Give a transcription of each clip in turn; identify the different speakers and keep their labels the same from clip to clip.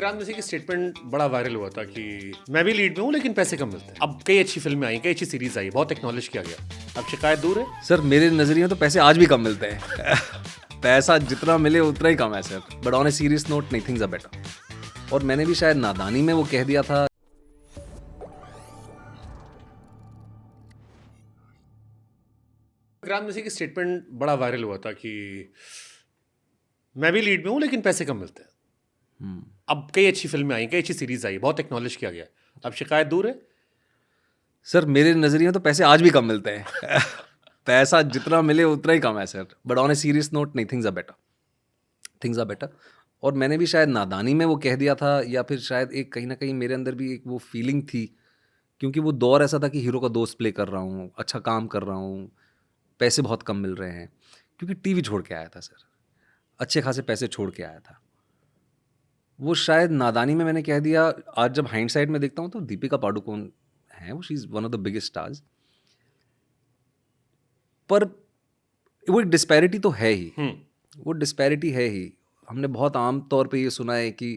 Speaker 1: विक्रांत मैसी की स्टेटमेंट बड़ा वायरल हुआ था कि मैं भी लीड में हूँ लेकिन पैसे कम मिलते हैं। अब कई अच्छी फिल्में आई, कई अच्छी सीरीज आई, बहुत एक्नॉलेज किया गया। अब शिकायत दूर है।
Speaker 2: सर मेरे नज़रिए में तो पैसे आज भी कम मिलते हैं पैसा जितना मिले उतना ही कम है sir, but on a serious note नहीं, थिंग्स आर बेटर। और मैंने भी शायद नादानी में वो कह दिया था।
Speaker 1: विक्रांत मैसी की स्टेटमेंट बड़ा वायरल हुआ था कि मैं भी लीड में हूँ लेकिन पैसे कम मिलते हैं। अब कई अच्छी फिल्में आई, कई अच्छी सीरीज आई, बहुत एक्नॉलेज किया गया। अब शिकायत दूर है।
Speaker 2: सर मेरे नज़रिए में तो पैसे आज भी कम मिलते हैं पैसा जितना मिले उतना ही कम है sir, but on a serious note नहीं, things are better, things are better. और मैंने भी शायद नादानी में वो कह दिया था, या फिर शायद एक कहीं ना कहीं मेरे अंदर भी एक वो फीलिंग थी, क्योंकि वो दौर ऐसा था कि हीरो का दोस्त प्ले कर रहा हूँ, अच्छा काम कर रहा हूँ, पैसे बहुत कम मिल रहे हैं, क्योंकि टीवी छोड़ के आया था सर, अच्छे खासे पैसे छोड़ के आया था। वो शायद नादानी में मैंने कह दिया। आज जब हाइंडसाइड में देखता हूँ तो दीपिका पादुकोण है, वो she is one of the biggest stars, पर वो एक डिस्पैरिटी तो है ही, वो डिस्पैरिटी है ही। हमने बहुत आम तौर पे ये सुना है कि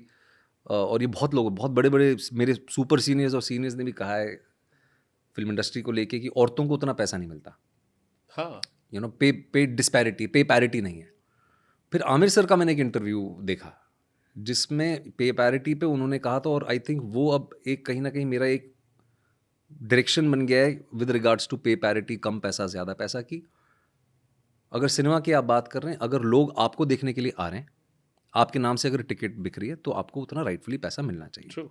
Speaker 2: और ये बहुत लोग, बहुत बड़े बड़े मेरे सुपर सीनियर्स और सीनियर्स ने भी कहा है फिल्म इंडस्ट्री को लेके कि औरतों को उतना पैसा नहीं मिलता।
Speaker 1: हाँ,
Speaker 2: यू नो, पे डिस्पैरिटी, पे पैरिटी नहीं है। फिर आमिर सर का मैंने एक इंटरव्यू देखा जिसमें पे पैरिटी पे उन्होंने कहा था, और आई थिंक वो अब एक कहीं ना कहीं मेरा एक डायरेक्शन बन गया है विद रिगार्ड्स टू पे पैरिटी, कम पैसा ज़्यादा पैसा की। अगर सिनेमा की आप बात कर रहे हैं, अगर लोग आपको देखने के लिए आ रहे हैं, आपके नाम से अगर टिकट बिक रही है, तो आपको उतना राइटफुली पैसा मिलना चाहिए।
Speaker 1: ट्रू।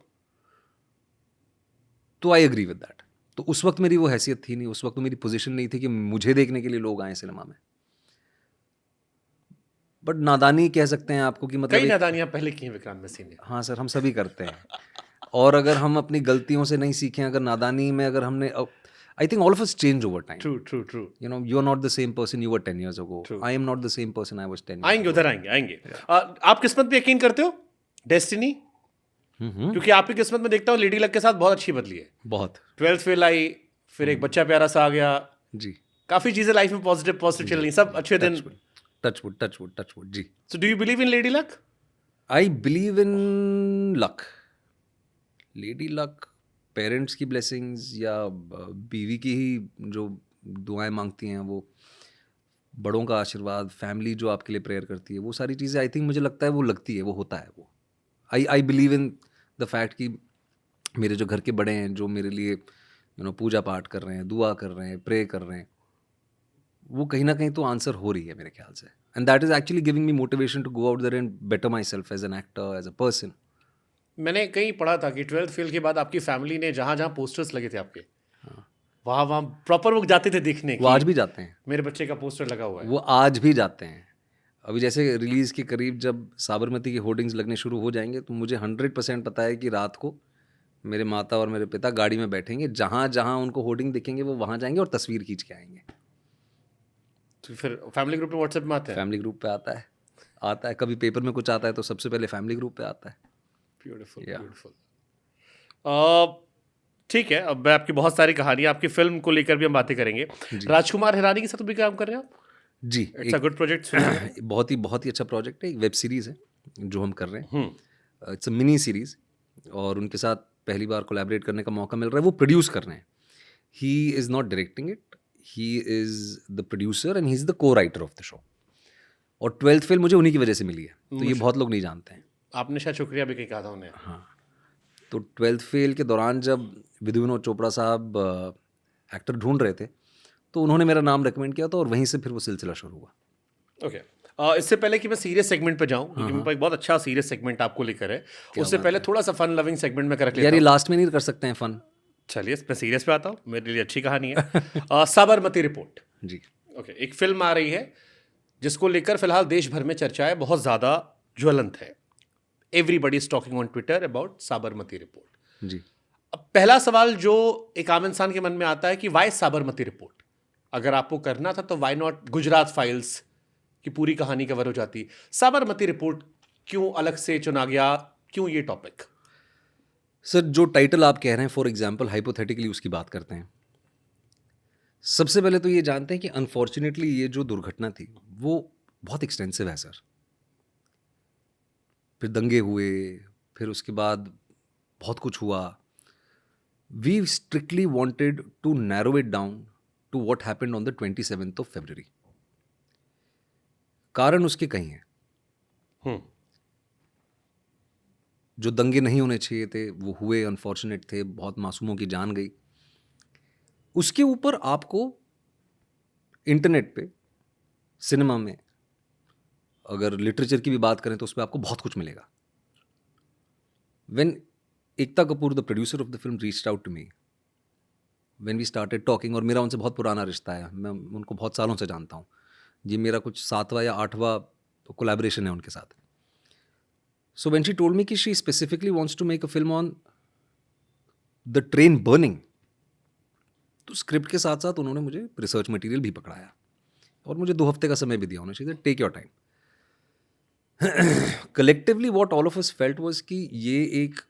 Speaker 2: तो आई एग्री विद दैट। तो उस वक्त मेरी वो हैसियत थी नहीं, उस वक्त तो मेरी पोजीशन नहीं थी कि मुझे देखने के लिए लोग आए सिनेमा में। बट नादानी कह सकते हैं आपको कि मतलब
Speaker 1: कई नादानियां पहले की हैं विक्रांत मैसी ने।
Speaker 2: हाँ सर, हम सभी करते हैं। और अगर हम अपनी गलतियों से नहीं सीखें, अगर नादानी में अगर हमने, I think all of us change over time.
Speaker 1: True true true.
Speaker 2: You know, you are not the same person you were 10 years ago. I am not the same person I was 10 years
Speaker 1: आएंगे, उधर आएंगे आएंगे। आप किस्मत पे यकीन करते हो? डेस्टिनी? क्योंकि आपकी किस्मत में देखता हूँ लेडी लक के साथ बहुत अच्छी बदली है।
Speaker 2: बहुत
Speaker 1: 12th फेल आई, फिर एक बच्चा प्यारा सा आ गया,
Speaker 2: जी।
Speaker 1: काफी चीजें लाइफ में पॉजिटिव पॉजिटिव चल रही, सब अच्छे दिन।
Speaker 2: टचवुड जी।
Speaker 1: So do you believe in lady luck?
Speaker 2: I believe in luck, lady luck, parents की ब्लेसिंग्स, या बीवी की ही जो दुआएं मांगती हैं, वो बड़ों का आशीर्वाद, फैमिली जो आपके लिए प्रेयर करती है, वो सारी चीज़ें आई थिंक मुझे लगता है वो लगती है, वो होता है। वो आई बिलीव इन द फैक्ट कि मेरे जो घर के बड़े हैं, जो मेरे लिए पूजा पाठ कर रहे हैं, दुआ कर रहे हैं, प्रे कर रहे हैं, वो कहीं ना कहीं तो आंसर हो रही है मेरे ख्याल से। And that is actually giving me motivation to go out there and better myself as an actor, as a person.
Speaker 1: मैंने कहीं पढ़ा था कि 12th फेल के बाद आपकी फैमिली ने जहां जहां पोस्टर्स लगे थे आपके, वहां प्रॉपर वो जाते थे देखने।
Speaker 2: वो आज भी जाते हैं,
Speaker 1: मेरे बच्चे का पोस्टर लगा हुआ है।
Speaker 2: वो आज भी जाते हैं। अभी जैसे रिलीज़ के करीब जब साबरमती के होर्डिंग्स लगने शुरू हो जाएंगे, तो मुझे 100% पता है कि रात को मेरे माता और मेरे पिता गाड़ी में बैठेंगे, जहाँ जहाँ उनको होर्डिंग दिखेंगे वो वहाँ जाएंगे और तस्वीर खींच के आएंगे।
Speaker 1: तो फिर फैमिली ग्रुप में व्हाट्सएप में आते हैं?
Speaker 2: फैमिली ग्रुप पे आता है, कभी पेपर में कुछ आता है तो सबसे पहले फैमिली ग्रुप पे आता है।
Speaker 1: Beautiful
Speaker 2: Yeah.
Speaker 1: ब्यूटीफुल। ठीक है, अब मैं आपकी बहुत सारी कहानियां, आपकी फिल्म को लेकर भी हम बातें करेंगे। राजकुमार हिरानी के साथ भी काम कर रहे हैं आप?
Speaker 2: जी,
Speaker 1: इट्स अ गुड प्रोजेक्ट।
Speaker 2: बहुत ही अच्छा प्रोजेक्ट है, एक वेब सीरीज़ है जो हम कर रहे हैं। इट्स अ मिनी सीरीज़, और उनके साथ पहली बार कोलैबोरेट करने का मौका मिल रहा है। वो प्रोड्यूस कर रहे हैं, he is not directing it, he is the producer and he is the को राइटर ऑफ द शो। और 12th फेल मुझे उन्हीं की वजह से मिली है, तो ये बहुत लोग नहीं जानते हैं।
Speaker 1: आपने शायद शुक्रिया भी कहीं कहा था उन्हें।
Speaker 2: हाँ, तो 12th फेल के दौरान जब विधु विनोद चोपड़ा साहब एक्टर ढूंढ रहे थे, तो उन्होंने मेरा नाम रेकमेंड किया था, और वहीं से फिर वो सिलसिला शुरू हुआ।
Speaker 1: ओके। इससे पहले कि मैं सीरियस सेगमेंट पे जाऊं, क्योंकि मेरे पास एक बहुत अच्छा सीरियस सेगमेंट आपको लेकर है, उससे पहले थोड़ा सा फन लविंग सेगमेंट में कर लेता
Speaker 2: यार, ये
Speaker 1: हूं।
Speaker 2: लास्ट में नहीं कर सकते हैं फन?
Speaker 1: चलिए, मैं सीरियस पे आता हूँ, मेरे लिए अच्छी कहानी है। साबरमती रिपोर्ट।
Speaker 2: जी।
Speaker 1: ओके, एक फिल्म आ रही है जिसको लेकर फिलहाल देश भर में चर्चाएं बहुत ज़्यादा ज्वलंत है। Everybody is talking on Twitter about Sabarmati report.
Speaker 2: जी।
Speaker 1: अब पहला सवाल जो एक आम इंसान के मन में आता है कि वाई साबरमती रिपोर्ट? अगर आपको करना था तो वाई नॉट गुजरात फाइल्स की पूरी कहानी कवर हो जाती। साबरमती रिपोर्ट क्यों अलग से चुना गया, क्यों ये टॉपिक?
Speaker 2: सर, जो टाइटल आप कह रहे हैं, फॉर एग्जाम्पल हाइपोथेटिकली उसकी बात करते हैं। सबसे पहले तो ये जानते हैं कि अनफॉर्चुनेटली ये जो दुर्घटना थी वो बहुत एक्सटेंसिव है सर। फिर दंगे हुए, फिर उसके बाद बहुत कुछ हुआ. We strictly wanted to narrow it down to what happened on the 27th of February. कारण उसके कई हैं.
Speaker 1: हम्म.
Speaker 2: जो दंगे नहीं होने चाहिए थे वो हुए, अनफॉर्चुनेट थे, बहुत मासूमों की जान गई. उसके ऊपर आपको इंटरनेट पे, सिनेमा में, अगर लिटरेचर की भी बात करें तो उसमें आपको बहुत कुछ मिलेगा. When Ekta Kapoor, the producer of the film, reached out to me, when we started talking, और मेरा उनसे बहुत पुराना रिश्ता है, मैं उनको बहुत सालों से जानता हूँ. ये मेरा कुछ 7वां या 8वां कोलैबोरेशन है उनके साथ. So when she told me कि she specifically wants to make a film on the train burning, तो स्क्रिप्ट के साथ साथ उन्होंने मुझे रिसर्च मटेरियल भी पकड़ाया और मुझे 2 हफ्ते का समय भी दिया. उन्होंने कहा take your time. Collectively what all of us felt was कि ये एक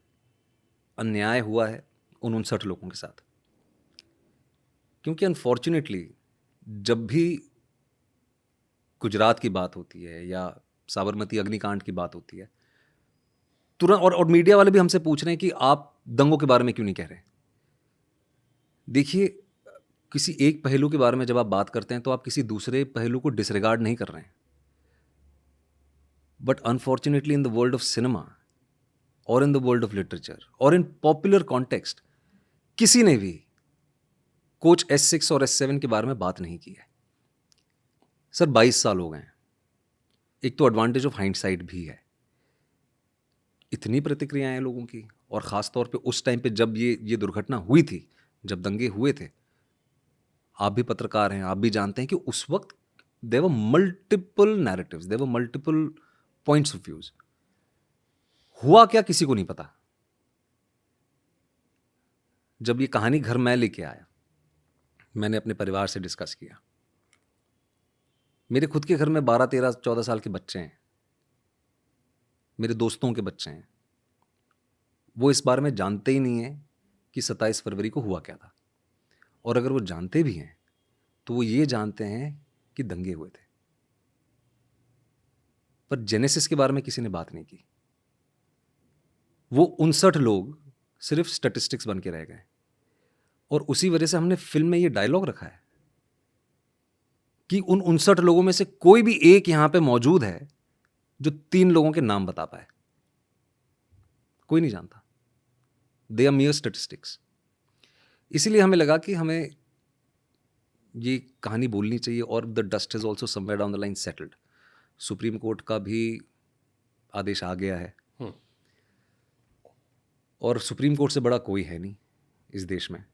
Speaker 2: अन्याय हुआ है उन 59 लोगों के साथ. क्योंकि अनफॉर्चुनेटली जब भी गुजरात की बात होती है या साबरमती अग्निकांड की बात होती है, तुरंत और मीडिया वाले भी हमसे पूछ रहे हैं कि आप दंगों के बारे में क्यों नहीं कह रहे. देखिए, किसी एक पहलू के बारे में जब आप बात करते हैं तो आप किसी दूसरे पहलू को डिसरिगार्ड नहीं कर रहे हैं. But unfortunately in the world of cinema और in the world of literature और इन पॉपुलर कॉन्टेक्स्ट, किसी ने भी कोच S6 और S7 के बारे में बात नहीं की है. सर 22 साल हो गए हैं. एक तो एडवांटेज ऑफ हाइंडसाइट भी है. इतनी प्रतिक्रियाएं हैं लोगों की, और ख़ास तौर पे उस टाइम पे जब ये दुर्घटना हुई थी, जब दंगे हुए थे. आप भी पत्रकार हैं, आप भी जानते हैं कि उस वक्त there were multiple narratives, there were multiple points of views. हुआ क्या किसी को नहीं पता. जब ये कहानी घर मैं लेके आया, मैंने अपने परिवार से डिस्कस किया. मेरे खुद के घर में 12, 13, 14 साल के बच्चे हैं, मेरे दोस्तों के बच्चे हैं. वो इस बारे में जानते ही नहीं है कि 27 फरवरी को हुआ क्या था. और अगर वो जानते भी हैं तो वो ये जानते हैं कि दंगे हुए थे. पर जेनेसिस के बारे में किसी ने बात नहीं की. वो 59 लोग सिर्फ स्टैटिस्टिक्स बन के रह गए. और उसी वजह से हमने फिल्म में ये डायलॉग रखा है कि उन 59 लोगों में से कोई भी एक यहां पे मौजूद है जो 3 लोगों के नाम बता पाए. कोई नहीं जानता. They are mere statistics. इसीलिए हमें लगा कि हमें ये कहानी बोलनी चाहिए. और the dust is also somewhere down the line settled. Supreme court का भी आदेश आ गया है, और सुप्रीम कोर्ट से बड़ा कोई है नहीं इस देश में.